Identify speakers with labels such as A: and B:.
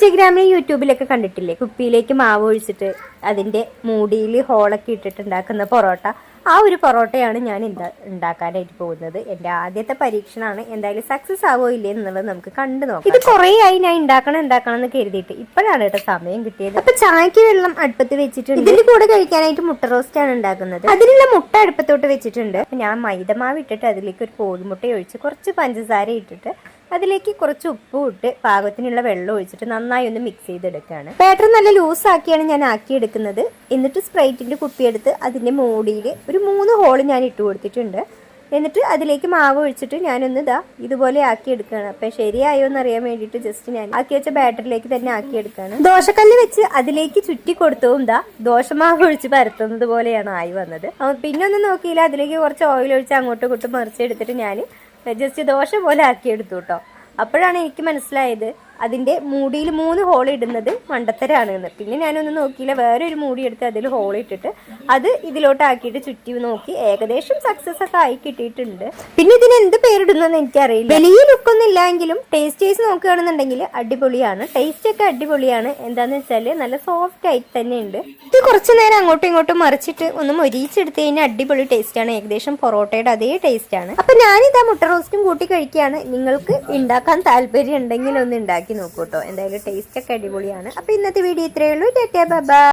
A: ഇൻസ്റ്റാഗ്രാമിലും യൂട്യൂബിലൊക്കെ കണ്ടിട്ടില്ലേ, കുപ്പിയിലേക്ക് മാവ് ഒഴിച്ചിട്ട് അതിന്റെ മൂടിയിൽ ഹോളൊക്കെ ഇട്ടിട്ട് ഉണ്ടാക്കുന്ന പൊറോട്ട. ആ ഒരു പൊറോട്ടയാണ് ഞാൻ ഉണ്ടാക്കാനായിട്ട് പോകുന്നത്. എൻ്റെ ആദ്യത്തെ പരീക്ഷണമാണ്. എന്തായാലും സക്സസ് ആവോ ഇല്ലേ എന്നുള്ളത് നമുക്ക് കണ്ടു നോക്കാം. ഇത് കുറേ ആയി ഞാൻ ഉണ്ടാക്കണം എന്ന് കരുതിയിട്ട്. ഇപ്പോഴാണ് കേട്ടോ സമയം കിട്ടിയത്. അപ്പൊ ചായക്ക് വെള്ളം അടുപ്പത്ത് വെച്ചിട്ടുണ്ട്. ഇതിന്റെ കൂടെ കഴിക്കാനായിട്ട് മുട്ട റോസ്റ്റ് ആണ് ഉണ്ടാക്കുന്നത്. അതിനുള്ള മുട്ട അടുപ്പത്തോട്ട് വെച്ചിട്ടുണ്ട്. ഞാൻ മൈദമാവ് ഇട്ടിട്ട് അതിലേക്ക് ഒരു കോഴിമുട്ട ഒഴിച്ച് കുറച്ച് പഞ്ചസാര ഇട്ടിട്ട് അതിലേക്ക് കുറച്ച് ഉപ്പും ഇട്ട് പാകത്തിനുള്ള വെള്ളം ഒഴിച്ചിട്ട് നന്നായി ഒന്ന് മിക്സ് ചെയ്തെടുക്കുകയാണ്. ബാറ്റർ നല്ല ലൂസ് ആക്കിയാണ് ഞാൻ ആക്കിയെടുക്കുന്നത്. എന്നിട്ട് സ്പ്രൈറ്റിന്റെ കുപ്പിയെടുത്ത് അതിന്റെ മൂടിയിൽ ഒരു 3 ഹോള് ഞാൻ ഇട്ട് കൊടുത്തിട്ടുണ്ട്. എന്നിട്ട് അതിലേക്ക് മാവ് ഒഴിച്ചിട്ട് ഞാനൊന്ന് ഇതുപോലെ ആക്കിയെടുക്കുകയാണ്. അപ്പം ശരിയായോ എന്ന് അറിയാൻ വേണ്ടിയിട്ട് ജസ്റ്റ് ഞാൻ ആക്കി വെച്ച ബാറ്ററിലേക്ക് തന്നെ ആക്കിയെടുക്കുകയാണ്. ദോശക്കല്ല് വെച്ച് അതിലേക്ക് ചുറ്റി കൊടുത്തതും ദോശമാവ് ഒഴിച്ച് പരത്തുന്നത് പോലെയാണ് ആയി വന്നത്. പിന്നെ ഒന്നും നോക്കിയില്ല, അതിലേക്ക് കുറച്ച് ഓയിൽ ഒഴിച്ച് അങ്ങോട്ടും ഇങ്ങോട്ടും മറിച്ചെടുത്തിട്ട് ഞാൻ ജസ്റ്റ് ദോശ പോലെ ആക്കിയെടുത്തു കേട്ടോ. അപ്പോഴാണ് എനിക്ക് മനസ്സിലായത് അതിന്റെ മൂടിയിൽ 3 ഹോൾ ഇടുന്നത് മണ്ടത്തരാണ് എന്ന്. പിന്നെ ഞാനൊന്നും നോക്കിയില്ല, വേറെ ഒരു മൂടി എടുത്ത് അതിൽ ഹോൾ ഇട്ടിട്ട് അത് ഇതിലോട്ട് ആക്കിയിട്ട് ചുറ്റി നോക്കി. ഏകദേശം സക്സസ് ഒക്കെ ആയി കിട്ടിയിട്ടുണ്ട്. പിന്നെ ഇതിന് എന്ത് പേരിടുന്നെന്ന് എനിക്കറിയില്ല. വലിയ ലുക്കൊന്നും ഇല്ലെങ്കിലും ടേസ്റ്റ് ചെയ്ത് നോക്കുകയാണെന്നുണ്ടെങ്കിൽ അടിപൊളിയാണ്. ടേസ്റ്റ് ഒക്കെ അടിപൊളിയാണ്. എന്താന്ന് വെച്ചാല് നല്ല സോഫ്റ്റ് ആയിട്ട് തന്നെ ഉണ്ട്. ഇത് കുറച്ചു നേരം അങ്ങോട്ടും ഇങ്ങോട്ടും മറിച്ചിട്ട് ഒന്ന് മൊരിച്ചെടുത്ത് കഴിഞ്ഞാൽ അടിപൊളി ടേസ്റ്റ് ആണ്. ഏകദേശം പൊറോട്ടയുടെ അതേ ടേസ്റ്റ് ആണ്. അപ്പൊ ഞാനിതാ മുട്ട റോസ്റ്റും കൂട്ടി കഴിക്കുകയാണ്. നിങ്ങൾക്ക് ഉണ്ടാക്കാൻ താല്പര്യം ഉണ്ടെങ്കിൽ ഒന്ന് ഉണ്ടാക്കി നോക്കൂട്ടോ. എന്തായാലും ടേസ്റ്റ് ഒക്കെ അടിപൊളിയാണ്. അപ്പൊ ഇന്നത്തെ വീഡിയോ ഇത്രയേ ഉള്ളൂ. Tata bye bye.